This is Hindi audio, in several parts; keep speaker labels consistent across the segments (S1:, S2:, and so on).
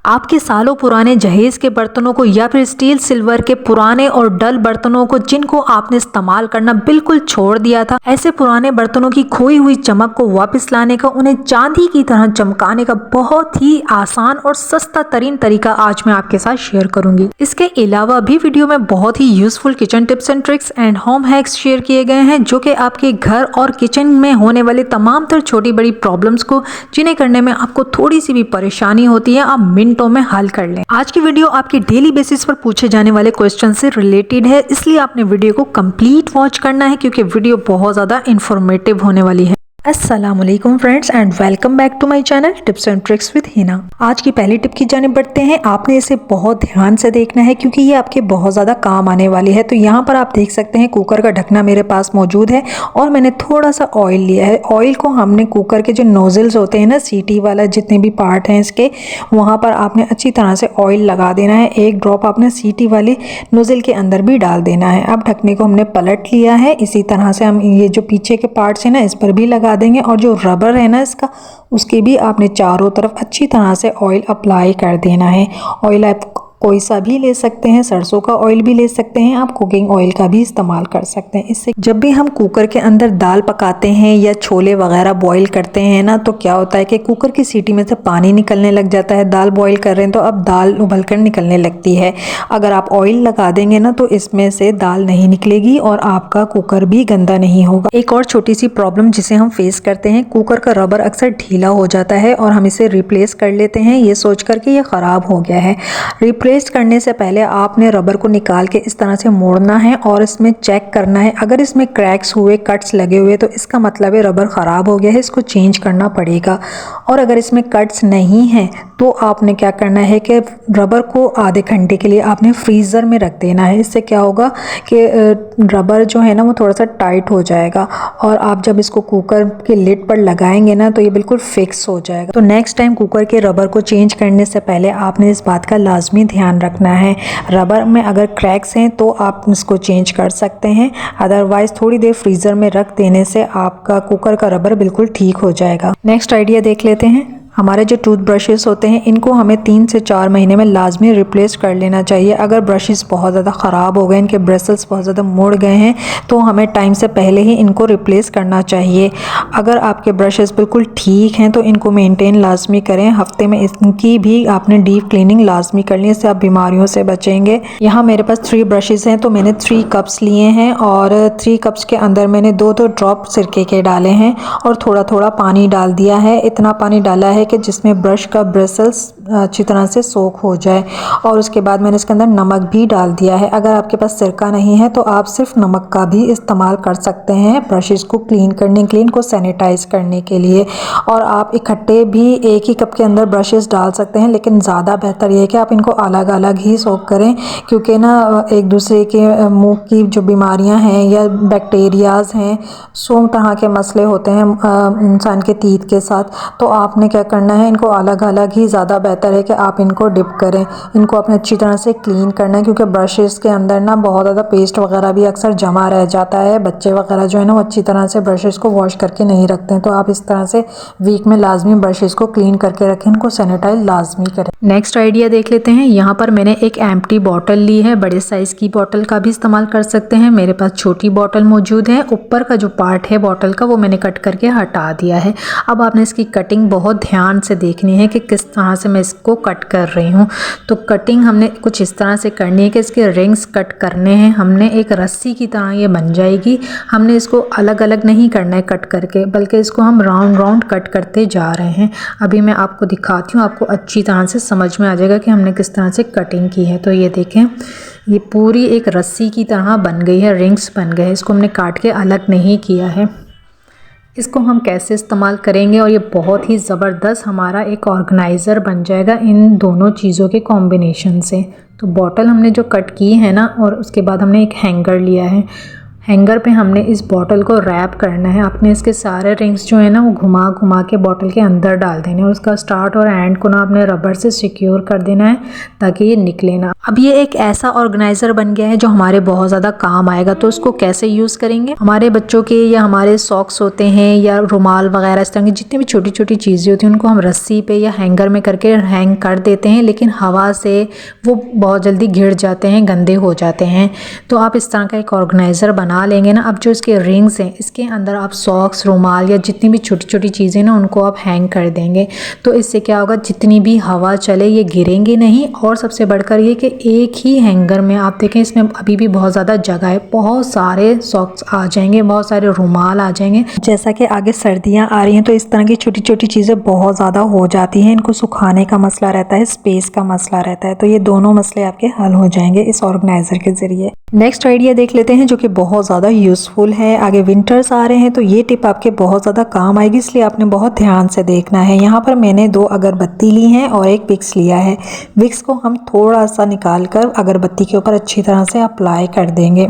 S1: आपके सालों पुराने जहेज के बर्तनों को या फिर स्टील सिल्वर के पुराने और डल बर्तनों को जिनको आपने इस्तेमाल करना बिल्कुल छोड़ दिया था, ऐसे पुराने बर्तनों की खोई हुई चमक को वापस लाने का, उन्हें चांदी की तरह चमकाने का बहुत ही आसान और सस्ता तरीन तरीका आज मैं आपके साथ शेयर करूंगी। इसके अलावा भी वीडियो में बहुत ही useful kitchen tips and tricks and home hacks share किए गए हैं जो कि आपके घर और किचन में होने वाले तमाम तर छोटी बड़ी प्रॉब्लम्स को जिन्हें करने में आपको थोड़ी सी भी परेशानी होती है, आप मिनटों में हल कर लें। आज की वीडियो आपके डेली बेसिस पर पूछे जाने वाले क्वेश्चन से रिलेटेड है, इसलिए आपने वीडियो को कंप्लीट वॉच करना है क्योंकि वीडियो बहुत ज्यादा इंफॉर्मेटिव होने वाली है। अस्सलामुअलैकुम friends and welcome back to my channel tips and tricks with Hina. आज की पहली टिप की जानिब बढ़ते हैं। आपने इसे बहुत ध्यान से देखना है क्योंकि ये आपके बहुत ज़्यादा काम आने वाली है। तो यहाँ पर आप देख सकते हैं कुकर का ढकना मेरे पास मौजूद है और मैंने थोड़ा सा ऑयल लिया है। ऑयल को हमने कुकर के जो नोजल्स होते हैं ना, सीटी वाला जितने भी पार्ट हैं इसके, वहाँ पर आपने अच्छी तरह से ऑयल लगा देना है। एक ड्रॉप आपने सीटी वाले नोजल के अंदर भी डाल देना है। अब ढकने को हमने पलट लिया है। इसी तरह से हम ये जो पीछे के पार्ट्स हैं ना, इस पर भी लगा देंगे और जो रबर है ना इसका, उसके भी आपने चारों तरफ अच्छी तरह से ऑयल अप्लाई कर देना है। ऑयल आप कोई सा भी ले सकते हैं, सरसों का ऑयल भी ले सकते हैं, आप कुकिंग ऑयल का भी इस्तेमाल कर सकते हैं। इससे जब भी हम कुकर के अंदर दाल पकाते हैं या छोले वगैरह बॉईल करते हैं ना, तो क्या होता है कि कुकर की सीटी में से पानी निकलने लग जाता है। दाल बॉईल कर रहे हैं तो अब दाल उबल कर निकलने लगती है। अगर आप ऑयल लगा देंगे ना तो इसमें से दाल नहीं निकलेगी और आपका कुकर भी गंदा नहीं होगा। एक और छोटी सी प्रॉब्लम जिसे हम फेस करते हैं, कुकर का रबर अक्सर ढीला हो जाता है और हम इसे रिप्लेस कर लेते हैं ये सोच कर के ये ख़राब हो गया है। रिप्लेस करने से पहले आपने रबर को निकाल के इस तरह से मोड़ना है और इसमें चेक करना है। अगर इसमें क्रैक्स हुए, कट्स लगे हुए, तो इसका मतलब है रबर ख़राब हो गया है, इसको चेंज करना पड़ेगा। और अगर इसमें कट्स नहीं हैं तो आपने क्या करना है कि रबर को आधे घंटे के लिए आपने फ्रीज़र में रख देना है। इससे क्या होगा कि रबर जो है ना वो थोड़ा सा टाइट हो जाएगा और आप जब इसको कुकर के लिड पर लगाएंगे ना तो ये बिल्कुल फिक्स हो जाएगा। तो नेक्स्ट टाइम कुकर के रबर को चेंज करने से पहले आपने इस बात का लाजमी ध्यान रखना है। रबर में अगर क्रैक्स हैं तो आप इसको चेंज कर सकते हैं, अदरवाइज थोड़ी देर फ्रीज़र में रख देने से आपका कुकर का रबर बिल्कुल ठीक हो जाएगा। नेक्स्ट आइडिया देख लेते हैं। हमारे जो टूथ ब्रशेस होते हैं इनको हमें 3 से 4 महीने में लाजमी रिप्लेस कर लेना चाहिए। अगर ब्रशेस बहुत ज़्यादा ख़राब हो गए, इनके ब्रिसल्स बहुत ज़्यादा मुड़ गए हैं, तो हमें टाइम से पहले ही इनको रिप्लेस करना चाहिए। अगर आपके ब्रशेस बिल्कुल ठीक हैं तो इनको मेंटेन लाजमी करें। हफ्ते में इनकी भी आपने डीप क्लीनिंग लाजमी करनी है, इससे आप बीमारियों से बचेंगे। यहाँ मेरे पास 3 ब्रशेस हैं तो मैंने 3 कप्स लिए हैं और 3 कप्स के अंदर मैंने 2-2 ड्रॉप सिरके के डाले हैं और थोड़ा थोड़ा पानी डाल दिया है। इतना पानी डाला है कि जिसमें ब्रश का ब्रिसल्स अच्छी तरह से सोख हो जाए। और उसके बाद मैंने इसके अंदर नमक भी डाल दिया है। अगर आपके पास सिरका नहीं है तो आप सिर्फ नमक का भी इस्तेमाल कर सकते हैं ब्रशेस को क्लीन करने के लिए, इनको सैनिटाइज करने के लिए। और आप इकट्ठे भी एक ही कप के अंदर ब्रशेस डाल सकते हैं, लेकिन ज़्यादा बेहतर ये है कि आप इनको अलग अलग ही सोख करें क्योंकि ना एक दूसरे के मुंह की जो बीमारियां हैं या बैक्टीरियाज हैं, 100 तरह के मसले होते हैं इंसान के टीथ के साथ। तो आपने क्या करना है, इनको अलग अलग ही ज़्यादा बेहतर है कि आप इनको डिप करें। इनको अपने अच्छी तरह से क्लीन करना है क्योंकि ब्रशेस के अंदर ना बहुत ज़्यादा पेस्ट वगैरह भी अक्सर जमा रह जाता है। बच्चे वगैरह जो है ना वो अच्छी तरह से ब्रशेस को वॉश करके नहीं रखते हैं। तो आप इस तरह से वीक में लाजमी ब्रशेस को क्लीन करके रखें, इनको सैनिटाइज लाजमी करें। नेक्स्ट आइडिया देख लेते हैं। यहाँ पर मैंने एक एम्प्टी बॉटल ली है, बड़े साइज़ की बॉटल का भी इस्तेमाल कर सकते हैं। मेरे पास छोटी बॉटल मौजूद है। ऊपर का जो पार्ट है बॉटल का वो मैंने कट करके हटा दिया है। अब आपने इसकी कटिंग बहुत ध्यान से देखनी है कि किस तरह से मैं इसको कट कर रही हूँ। तो कटिंग हमने कुछ इस तरह से करनी है कि इसके रिंग्स कट करने हैं। हमने एक रस्सी की तरह ये बन जाएगी। हमने इसको अलग अलग नहीं करना है कट करके, बल्कि इसको हम राउंड राउंड कट करते जा रहे हैं। अभी मैं आपको दिखाती हूँ, आपको अच्छी तरह से समझ में आ जाएगा कि हमने किस तरह से कटिंग की है। तो ये देखें, ये पूरी एक रस्सी की तरह बन गई है, रिंग्स बन गए हैं। इसको हमने काट के अलग नहीं किया है। इसको हम कैसे इस्तेमाल करेंगे और ये बहुत ही ज़बरदस्त हमारा एक ऑर्गेनाइज़र बन जाएगा इन दोनों चीज़ों के कॉम्बिनेशन से। तो बॉटल हमने जो कट की है ना, और उसके बाद हमने एक हैंगर लिया है। हैंगर पे हमने इस बॉटल को रैप करना है। आपने इसके सारे रिंग्स जो है ना वो घुमा घुमा के बॉटल के अंदर डाल देने हैं। उसका स्टार्ट और एंड को ना आपने रबर से सिक्योर कर देना है ताकि ये निकले ना। अब ये एक ऐसा ऑर्गेनाइजर बन गया है जो हमारे बहुत ज़्यादा काम आएगा। तो इसको कैसे यूज़ करेंगे, हमारे बच्चों के या हमारे सॉक्स होते हैं या रुमाल वगैरह इस तरह की जितनी भी छोटी छोटी चीज़ें होती हैं उनको हम रस्सी पे या हैंगर में करके हैंग कर देते हैं, लेकिन हवा से वो बहुत जल्दी घिर जाते हैं, गंदे हो जाते हैं। तो आप इस तरह का एक ऑर्गेनाइज़र बना लेंगे ना। अब जो इसके रिंग्स हैं इसके अंदर आप सॉक्स, रुमाल या जितनी भी छोटी छोटी चीज़ें ना उनको आप हैंग कर देंगे। तो इससे क्या होगा, जितनी भी हवा चले ये गिरेंगे नहीं। और सबसे बढ़कर ये कि एक ही हैंगर में आप देखें इसमें अभी भी बहुत ज़्यादा जगह है, बहुत सारे सॉक्स आ जाएंगे, बहुत सारे रुमाल आ जाएंगे। जैसा कि आगे सर्दियाँ आ रही हैं तो इस तरह की छोटी छोटी चीज़ें बहुत ज़्यादा हो जाती हैं। इनको सुखाने का मसला रहता है, स्पेस का मसला रहता है। तो ये दोनों मसले आपके हल हो जाएंगे इस ऑर्गेनाइज़र के ज़रिए। नेक्स्ट आइडिया देख लेते हैं जो कि बहुत ज़्यादा यूज़फुल है। आगे विंटर्स आ रहे हैं तो ये टिप आपके बहुत ज़्यादा काम आएगी, इसलिए आपने बहुत ध्यान से देखना है। यहाँ पर मैंने 2 अगरबत्ती ली हैं और एक विक्स लिया है। विक्स को हम थोड़ा सा निकाल कर अगरबत्ती के ऊपर अच्छी तरह से अप्लाई कर देंगे।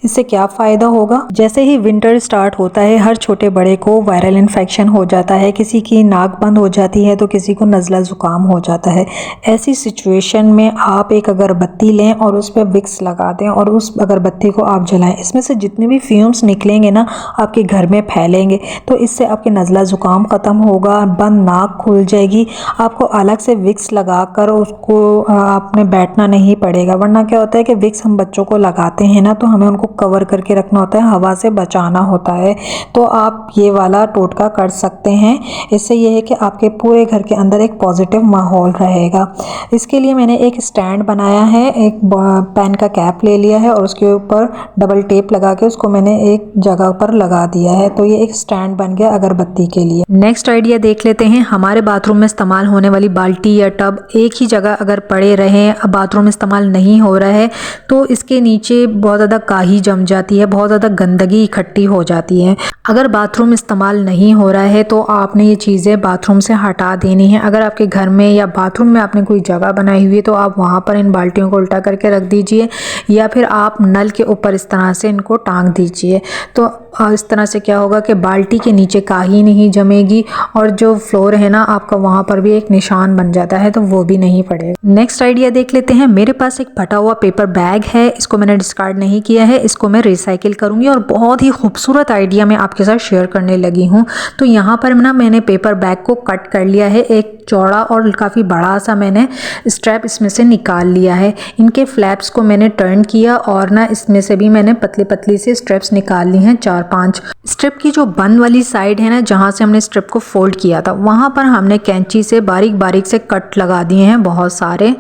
S1: इससे क्या फ़ायदा होगा, जैसे ही विंटर स्टार्ट होता है हर छोटे बड़े को वायरल इन्फेक्शन हो जाता है, किसी की नाक बंद हो जाती है तो किसी को नज़ला ज़ुकाम हो जाता है। ऐसी सिचुएशन में आप एक अगरबत्ती लें और उस पर विक्स लगा दें और उस अगरबत्ती को आप जलाएं। इसमें से जितने भी फ्यूम्स निकलेंगे ना आपके घर में फैलेंगे, तो इससे आपके नज़ला ज़ुकाम ख़त्म होगा, बंद नाक खुल जाएगी। आपको अलग से विक्स लगा कर उसको आपने बैठना नहीं पड़ेगा। वरना क्या होता है कि विक्स हम बच्चों को लगाते हैं ना तो हमें उनको कवर करके रखना होता है, हवा से बचाना होता है। तो आप ये वाला टोटका कर सकते हैं। इससे ये है कि आपके पूरे घर के अंदर एक पॉजिटिव माहौल रहेगा। इसके लिए मैंने एक स्टैंड बनाया है, एक पेन का कैप ले लिया है और उसके ऊपर डबल टेप लगा के उसको मैंने एक जगह पर लगा दिया है। तो ये एक स्टैंड बन गया अगरबत्ती के लिए। नेक्स्ट आइडिया देख लेते हैं। हमारे बाथरूम में इस्तेमाल होने वाली बाल्टी या टब एक ही जगह अगर पड़े रहें, अब बाथरूम में इस्तेमाल नहीं हो रहा है तो इसके नीचे बहुत ज़्यादा काई जम जाती है, बहुत ज़्यादा गंदगी इकट्ठी हो जाती है। अगर बाथरूम इस्तेमाल नहीं हो रहा है तो आपने ये चीज़ें बाथरूम से हटा देनी है। अगर आपके घर में या बाथरूम में आपने कोई जगह बनाई हुई है तो आप वहाँ पर इन बाल्टियों को उल्टा करके रख दीजिए या फिर आप नल के ऊपर इस तरह से इनको टांग दीजिए। तो इस तरह से क्या होगा कि बाल्टी के नीचे काई नहीं जमेगी और जो फ्लोर है ना आपका वहाँ पर भी एक निशान बन जाता है तो वो भी नहीं पड़ेगा। नेक्स्ट आइडिया देख लेते हैं। मेरे पास एक फटा हुआ पेपर बैग है, इसको मैंने डिस्कार्ड नहीं किया है, इसको मैं रिसाइकिल करूंगी और बहुत ही खूबसूरत आइडिया मैं आपके साथ शेयर करने लगी हूँ। तो यहाँ पर ना मैंने पेपर बैग को कट कर लिया है, एक चौड़ा और काफ़ी बड़ा सा मैंने स्ट्रैप इसमें से निकाल लिया है। इनके फ्लैप्स को मैंने टर्न किया और ना इसमें से भी मैंने पतली पतली से स्ट्रिप्स निकाल ली हैं, 4-5। स्ट्रिप की जो बंद वाली साइड है ना जहाँ से हमने स्ट्रिप को फोल्ड किया था वहाँ पर हमने कैंची से बारीक बारीक से कट लगा दिए हैं बहुत सारे,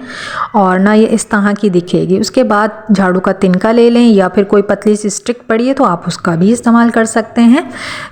S1: और ना ये इस तरह की दिखेगी। उसके बाद झाड़ू का तिनका ले लें या फिर कोई पतली सी स्टिक पड़ी है तो आप उसका भी इस्तेमाल कर सकते हैं,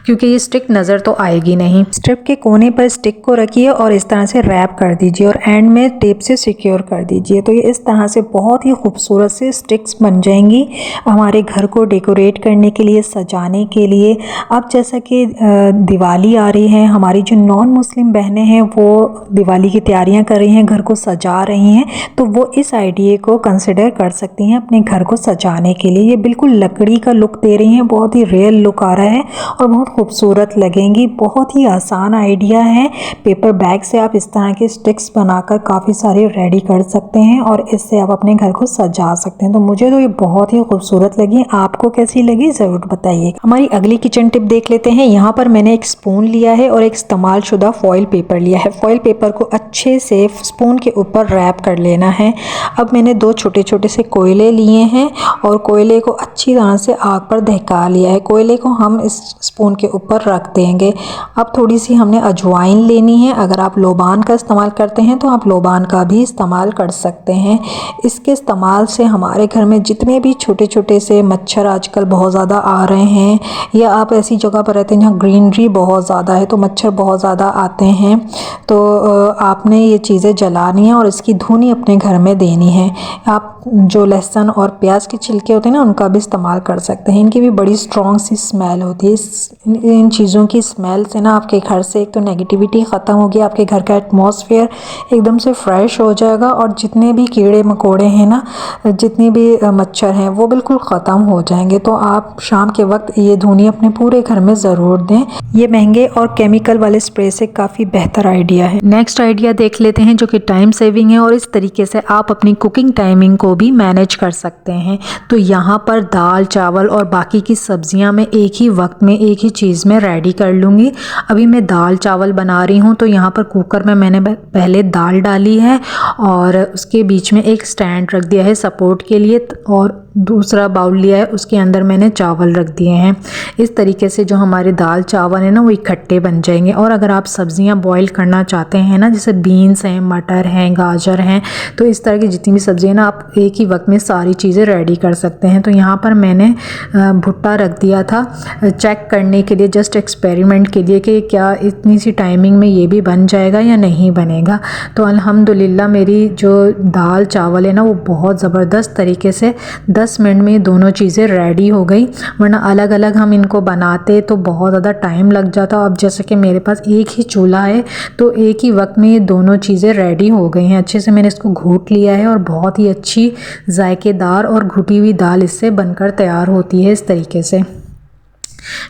S1: क्योंकि ये स्टिक नज़र तो आएगी नहीं। स्ट्रिप के कोने पर स्टिक को रखिए और इस तरह से रैप कर दीजिए और एंड में टेप से सिक्योर कर दीजिए। तो ये इस तरह से बहुत ही खूबसूरत से स्टिक्स बन जाएंगी हमारे घर को डेकोरेट करने के लिए, सजाने के लिए। अब जैसा कि दिवाली आ रही है, हमारी जो नॉन मुस्लिम बहनें हैं वो दिवाली की तैयारियां कर रही हैं, घर को सजा रही हैं, तो वो इस आइडिया को कंसिडर कर सकती हैं अपने घर को सजाने के लिए। ये बिल्कुल लकड़ी का लुक दे रही हैं, बहुत ही रियल लुक आ रहा है और बहुत खूबसूरत लगेंगी। बहुत ही आसान आइडिया है। पेपर बैग से आप इस तरह के स्टिक्स बनाकर काफ़ी सारे रेडी कर सकते हैं और इससे आप अपने घर को सजा सकते हैं। तो मुझे तो ये बहुत ही खूबसूरत लगी। आपको कैसी लगी ज़रूर बताइए। हमारी अगली किचन टिप देख लेते हैं। यहाँ पर मैंने एक स्पून लिया है और एक इस्तेमाल शुदा फॉइल पेपर लिया है। फॉइल पेपर को अच्छे से स्पून के ऊपर रैप कर लेना है। अब मैंने 2 छोटे छोटे से कोयले लिए हैं और कोयले को अच्छी तरह से आग पर दहका लिया है। कोयले को हम इस स्पून के ऊपर रख देंगे। अब थोड़ी सी हमने अजवाइन लेनी है। अगर आप लोबान का इस्तेमाल करते हैं तो आप लोबान का भी इस्तेमाल कर सकते हैं। इसके इस्तेमाल से हमारे घर में जितने भी छोटे छोटे से मच्छर आजकल बहुत ज़्यादा आ रहे हैं, या आप ऐसी जगह पर रहते हैं जहाँ ग्रीनरी बहुत ज़्यादा है तो मच्छर बहुत ज़्यादा आते हैं, तो आपने ये चीज़ें जलानी है और इसकी धुनी अपने घर में देनी है। आप जो लहसुन और प्याज के छिलके होते हैं ना उनका भी इस्तेमाल कर सकते हैं। इनकी भी बड़ी स्ट्रॉन्ग सी स्मेल होती है। इन चीज़ों की स्मेल से ना आपके घर से एक तो नेगेटिविटी ख़त्म होगी, आपके घर का एटमॉस्फेयर एकदम से फ्रेश हो जाएगा और जितने भी कीड़े मकोड़े हैं ना, जितने भी मच्छर हैं वो बिल्कुल ख़त्म हो जाएंगे। तो आप शाम के वक्त ये धुनी अपने पूरे घर में ज़रूर दें। ये महंगे और केमिकल वाले स्प्रे से काफ़ी बेहतर आइडिया है। नेक्स्ट आइडिया देख लेते हैं जो कि टाइम सेविंग है और इस तरीके से आप अपनी कुकिंग टाइमिंग को भी मैनेज कर सकते हैं। तो यहाँ पर दाल चावल और बाकी की सब्जियां मैं एक ही वक्त में एक ही चीज़ में रेडी कर लूँगी। अभी मैं दाल चावल बना रही हूँ तो यहाँ पर कुकर में मैंने पहले दाल डाली है और उसके बीच में एक स्टैंड रख दिया है सपोर्ट के लिए और दूसरा बाउल लिया है, उसके अंदर मैंने चावल रख दिए हैं। इस तरीके से जो हमारे दाल चावल है ना वो इकट्ठे बन जाएंगे। और अगर आप सब्जियां बॉईल करना चाहते हैं ना, जैसे बीन्स हैं, मटर हैं, गाजर हैं, तो इस तरह की जितनी भी सब्जियां ना आप एक ही वक्त में सारी चीज़ें रेडी कर सकते हैं। तो यहाँ पर मैंने भुट्टा रख दिया था चेक करने के लिए, जस्ट एक्सपेरिमेंट के लिए कि क्या इतनी सी टाइमिंग में ये भी बन जाएगा या नहीं बनेगा। तो अल्हम्दुलिल्लाह मेरी जो दाल चावल है ना वो बहुत ज़बरदस्त तरीके से 10 मिनट में दोनों चीज़ें रेडी हो गई। वरना अलग अलग हम इनको बनाते तो बहुत ज़्यादा टाइम लग जाता। अब जैसे कि मेरे पास एक ही चूल्हा है तो एक ही वक्त में ये दोनों चीज़ें रेडी हो गई हैं। अच्छे से मैंने इसको घूट लिया है और बहुत ही अच्छी जायकेदार और घुटी हुई दाल इससे बनकर तैयार होती है इस तरीके से।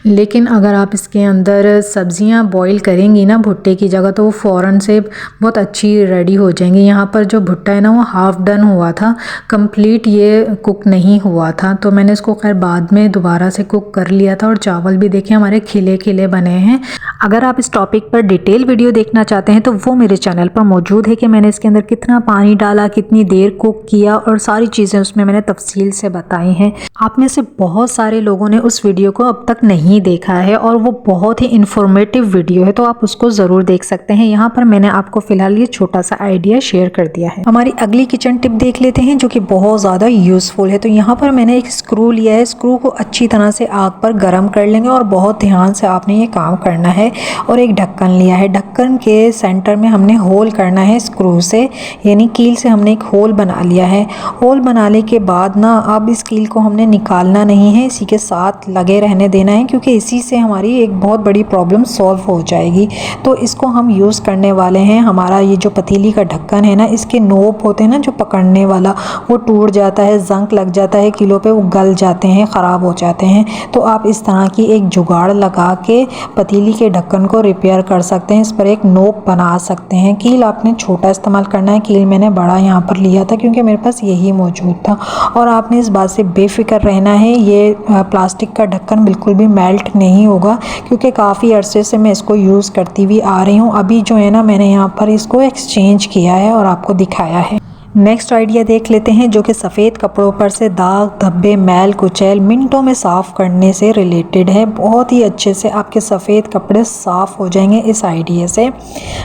S1: लेकिन अगर आप इसके अंदर सब्जियां बॉईल करेंगी ना भुट्टे की जगह तो वो फ़ौरन से बहुत अच्छी रेडी हो जाएंगी। यहाँ पर जो भुट्टा है ना वो हाफ़ डन हुआ था, कंप्लीट ये कुक नहीं हुआ था। तो मैंने इसको खैर बाद में दोबारा से कुक कर लिया था और चावल भी देखें हमारे खिले खिले बने हैं। अगर आप इस टॉपिक पर डिटेल वीडियो देखना चाहते हैं तो वो मेरे चैनल पर मौजूद है कि मैंने इसके अंदर कितना पानी डाला, कितनी देर कुक किया और सारी चीज़ें उसमें मैंने तफसील से बताई हैं। आप में से बहुत सारे लोगों ने उस वीडियो को अब तक नहीं देखा है और वो बहुत ही इंफॉर्मेटिव वीडियो है, तो आप उसको ज़रूर देख सकते हैं। यहाँ पर मैंने आपको फ़िलहाल ये छोटा सा आइडिया शेयर कर दिया है। हमारी अगली किचन टिप देख लेते हैं जो कि बहुत ज़्यादा यूज़फुल है। तो यहाँ पर मैंने एक स्क्रू लिया है, स्क्रू को अच्छी तरह से आग पर गर्म कर लेंगे और बहुत ध्यान से आपने ये काम करना है। और एक ढक्कन लिया है, ढक्कन के सेंटर में हमने होल करना है स्क्रू से, यानी कील से हमने एक होल बना लिया है। होल बनाने के बाद ना अब इस कील को हमने निकालना नहीं है, इसी के साथ लगे रहने देना है क्योंकि इसी से हमारी एक बहुत बड़ी प्रॉब्लम सॉल्व हो जाएगी। तो इसको हम यूज़ करने वाले हैं। हमारा ये जो पतीली का ढक्कन है ना, इसके नोब होते हैं ना जो पकड़ने वाला, वो टूट जाता है, जंग लग जाता है किलो पे, वो गल जाते हैं, ख़राब हो जाते हैं। तो आप इस तरह की एक जुगाड़ लगा के पतीली के ढक्कन को रिपेयर कर सकते हैं। इस पर एक नोब बना सकते हैं। कील आपने छोटा इस्तेमाल करना है, कील मैंने बड़ा यहाँ पर लिया था क्योंकि मेरे पास यही मौजूद था। और आपने इस बात से बेफिक्र रहना है, ये प्लास्टिक का ढक्कन बिल्कुल भी मेल्ट नहीं होगा क्योंकि काफ़ी अरसे से मैं इसको यूज़ करती हुई आ रही हूँ। अभी जो है ना मैंने यहाँ पर इसको एक्सचेंज किया है और आपको दिखाया है। नेक्स्ट आइडिया देख लेते हैं जो कि सफ़ेद कपड़ों पर से दाग धब्बे मैल कुचैल मिनटों में साफ़ करने से रिलेटेड है। बहुत ही अच्छे से आपके सफ़ेद कपड़े साफ़ हो जाएंगे इस आइडिया से।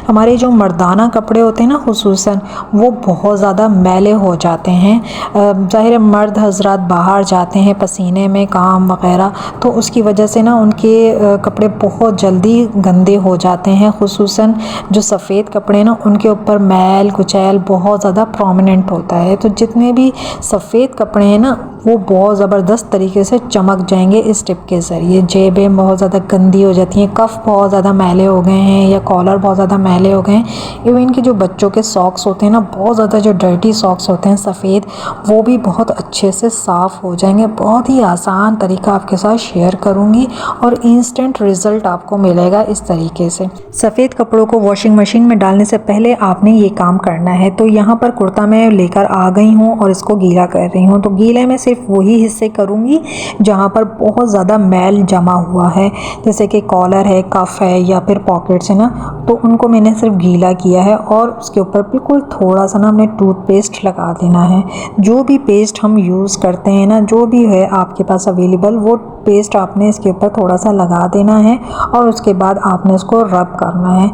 S1: हमारे जो मर्दाना कपड़े होते हैं ना खुसूसन, वो बहुत ज़्यादा मैले हो जाते हैं। ज़ाहिर मर्द हजरात बाहर जाते हैं पसीने में काम वगैरह, तो उसकी वजह से ना उनके कपड़े बहुत जल्दी गंदे हो जाते हैं। खुसूसन जो सफ़ेद कपड़े ना उनके ऊपर मैल कुचैल बहुत ज़्यादा प्रोमिनेंट होता है। तो जितने भी सफ़ेद कपड़े हैं ना वो बहुत ज़बरदस्त तरीके से चमक जाएंगे इस टिप के ज़रिए। जेबें बहुत ज़्यादा गंदी हो जाती हैं, कफ़ बहुत ज़्यादा मैले हो गए हैं या कॉलर बहुत ज़्यादा मैले हो गए हैं। इवन कि जो बच्चों के सॉक्स होते हैं ना, बहुत ज़्यादा जो डर्टी सॉक्स होते हैं सफ़ेद, वो भी बहुत अच्छे से साफ़ हो जाएंगे। बहुत ही आसान तरीका आपके साथ शेयर करूँगी और इंस्टेंट रिज़ल्ट आपको मिलेगा इस तरीके से। सफ़ेद कपड़ों को वॉशिंग मशीन में डालने से पहले आपने ये काम करना है। तो यहाँ पर कुर्ता मैं लेकर आ गई हूँ और इसको गीला कर रही हूँ। तो गीले में सिर्फ वही हिस्से करूँगी जहाँ पर बहुत ज़्यादा मैल जमा हुआ है, जैसे कि कॉलर है, कफ़ है या फिर पॉकेट्स है ना, तो उनको मैंने सिर्फ गीला किया है। और उसके ऊपर बिल्कुल थोड़ा सा ना हमने टूथपेस्ट लगा देना है। जो भी पेस्ट हम यूज़ करते हैं ना, जो भी है आपके पास अवेलेबल, वो पेस्ट आपने इसके ऊपर थोड़ा सा लगा देना है और उसके बाद आपने इसको रब करना है।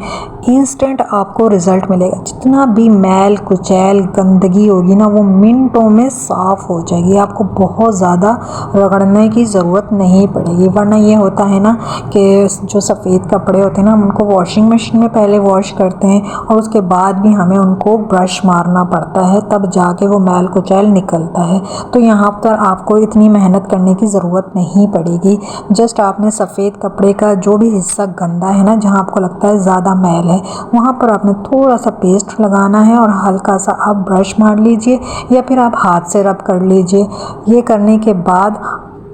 S1: इंस्टेंट आपको रिज़ल्ट मिलेगा। जितना भी मैल कुचैल गंदगी होगी ना वो मिनटों में साफ़ हो जाएगी। आपको बहुत ज़्यादा रगड़ने की ज़रूरत नहीं पड़ेगी, वरना ये होता है ना कि जो सफ़ेद कपड़े होते हैं ना हम उनको वॉशिंग मशीन में पहले वॉश करते हैं और उसके बाद भी हमें उनको ब्रश मारना पड़ता है, तब जाके वो मैल कुचैल निकलता है। तो यहाँ पर आपको इतनी मेहनत करने की ज़रूरत नहीं पड़ेगी। जस्ट आपने सफ़ेद कपड़े का जो भी हिस्सा गंदा है ना, जहाँ आपको लगता है ज़्यादा मैल है, वहाँ पर आपने थोड़ा सा पेस्ट लगाना है और हल्का सा आप ब्रश मार लीजिए या फिर आप हाथ से रब कर लीजिए। ये करने के बाद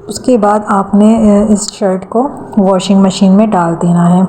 S1: उसके बाद आपने इस शर्ट को वॉशिंग मशीन में डाल देना है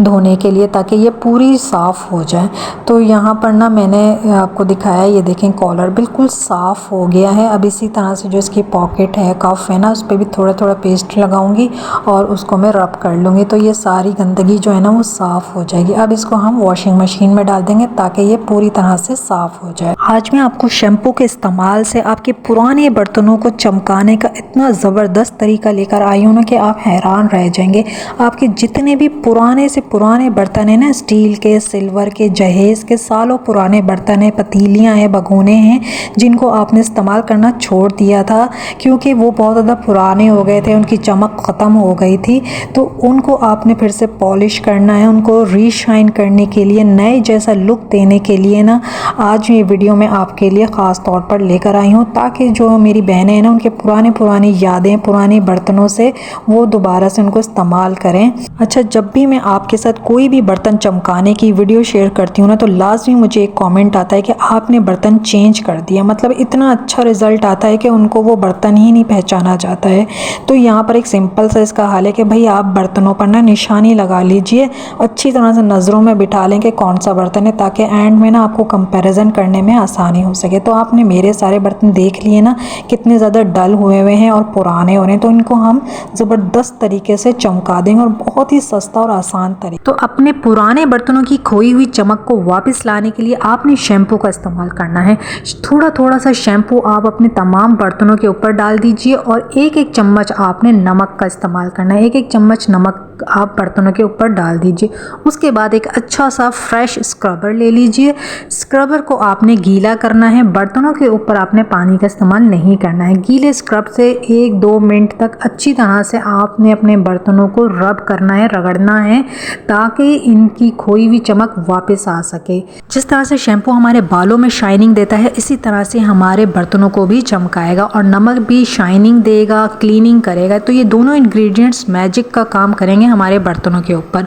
S1: धोने के लिए, ताकि ये पूरी साफ़ हो जाए। तो यहाँ पर ना मैंने आपको दिखाया, ये देखें कॉलर बिल्कुल साफ़ हो गया है। अब इसी तरह से जो इसकी पॉकेट है, कफ है ना, उस पर भी थोड़ा थोड़ा पेस्ट लगाऊंगी और उसको मैं रब कर लूँगी, तो ये सारी गंदगी जो है ना वो साफ़ हो जाएगी। अब इसको हम वॉशिंग मशीन में डाल देंगे ताकि ये पूरी तरह से साफ़ हो जाए। आज मैं आपको शैम्पू के इस्तेमाल से आपके पुराने बर्तनों को चमकाने का इतना ज़बरदस्त तरीका लेकर आई हूँ ना कि आप हैरान रह जाएंगे। आपके जितने भी पुराने से पुराने बर्तन है ना, स्टील के, सिल्वर के, जहेज़ के, सालों पुराने बर्तन है, पतीलियाँ हैं, भगोने हैं, जिनको आपने इस्तेमाल करना छोड़ दिया था क्योंकि वो बहुत ज़्यादा पुराने हो गए थे, उनकी चमक ख़त्म हो गई थी, तो उनको आपने फिर से पॉलिश करना है, उनको रीशाइन करने के लिए, नए जैसा लुक देने के लिए ना आज ये वीडियो मैं आपके लिए ख़ास तौर पर लेकर आई हूँ, ताकि जो मेरी बहनें हैं ना उनके पुरानी यादें, पुराने बर्तनों से वो दोबारा से उनको इस्तेमाल करें। अच्छा, जब भी मैं आपके साथ कोई भी बर्तन चमकाने की वीडियो शेयर करती हूँ ना, तो लाजमी मुझे एक कमेंट आता है कि आपने बर्तन चेंज कर दिया। मतलब इतना अच्छा रिज़ल्ट आता है कि उनको वो बर्तन ही नहीं पहचाना जाता है। तो यहाँ पर एक सिंपल सा इसका हाल है कि भाई आप बर्तनों पर ना निशानी लगा लीजिए, अच्छी तरह से नज़रों में बिठा लें कि कौन सा बर्तन है, ताकि एंड में ना आपको कंपैरिजन करने में आसानी हो सके। तो आपने मेरे सारे बर्तन देख लिए ना कितने ज़्यादा डल हुए हुए हैं और पुराने हो रहे हैं, तो इनको हम ज़बरदस्त तरीके से चमका देंगे और बहुत ही सस्ता और आसान तरीका। तो अपने पुराने बर्तनों की खोई हुई चमक को वापस लाने के लिए आपने शैम्पू का इस्तेमाल करना है। थोड़ा सा शैम्पू आप अपने तमाम बर्तनों के ऊपर डाल दीजिए और एक एक चम्मच आपने नमक का इस्तेमाल करना है। एक एक चम्मच नमक आप बर्तनों के ऊपर डाल दीजिए। उसके बाद एक अच्छा सा फ्रेश स्क्रबर ले लीजिए। स्क्रबर को आपने गीला करना है, बर्तनों के ऊपर आपने पानी का इस्तेमाल नहीं करना है। गीले स्क्रब से 1-2 मिनट तक अच्छी तरह से आपने अपने बर्तनों को रब करना है, रगड़ना है, ताकि इनकी खोई हुई चमक वापस आ सके। जिस तरह से शैम्पू हमारे बालों में शाइनिंग देता है, इसी तरह से हमारे बर्तनों को भी चमकाएगा और नमक भी शाइनिंग देगा, क्लीनिंग करेगा। तो ये दोनों इंग्रेडिएंट्स मैजिक का काम करेंगे हमारे बर्तनों के ऊपर।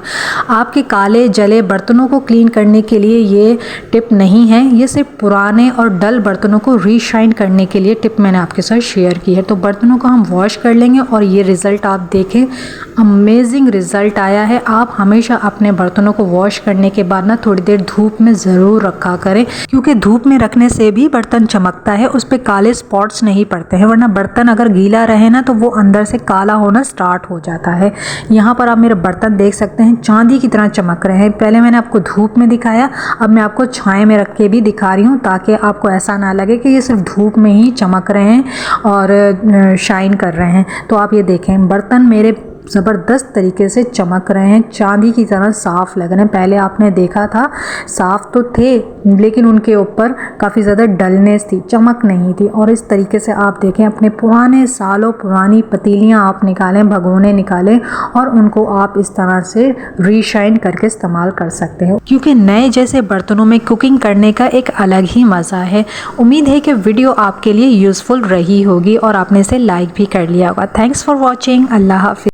S1: आपके काले जले बर्तनों को क्लीन करने के लिए ये टिप नहीं है, ये सिर्फ पुराने और डल बर्तनों को रीशाइन करने के लिए टिप मैंने आपके साथ शेयर की है। तो बर्तनों को हम वॉश कर लेंगे और ये रिज़ल्ट आप देखें, अमेजिंग रिज़ल्ट आया है। आप हमेशा अपने बर्तनों को वॉश करने के बाद ना थोड़ी देर धूप में ज़रूर रखा करें, क्योंकि धूप में रखने से भी बर्तन चमकता है, उस पर काले स्पॉट्स नहीं पड़ते हैं। वरना बर्तन अगर गीला रहे ना तो वो अंदर से काला होना स्टार्ट हो जाता है। यहाँ पर आप मेरे बर्तन देख सकते हैं, चांदी की तरह चमक रहे हैं। पहले मैंने आपको धूप में दिखाया, अब मैं आपको छाया में रख के भी दिखा रही हूँ, ताकि आपको ऐसा ना लगे कि ये सिर्फ धूप में ही चमक रहे हैं और शाइन कर रहे हैं। तो आप ये देखें, बर्तन मेरे ज़बरदस्त तरीके से चमक रहे हैं, चांदी की तरह साफ़ लग रहे हैं। पहले आपने देखा था साफ़ तो थे, लेकिन उनके ऊपर काफ़ी ज़्यादा डलनेस थी, चमक नहीं थी। और इस तरीके से आप देखें, अपने पुराने सालों पुरानी पतीलियाँ आप निकालें, भगोने निकालें और उनको आप इस तरह से रीशाइन करके इस्तेमाल कर सकते हो, क्योंकि नए जैसे बर्तनों में कुकिंग करने का एक अलग ही मज़ा है। उम्मीद है कि वीडियो आपके लिए यूज़फुल रही होगी और आपने इसे लाइक भी कर लिया होगा। Thanks for watching. अल्लाह हाफिज़।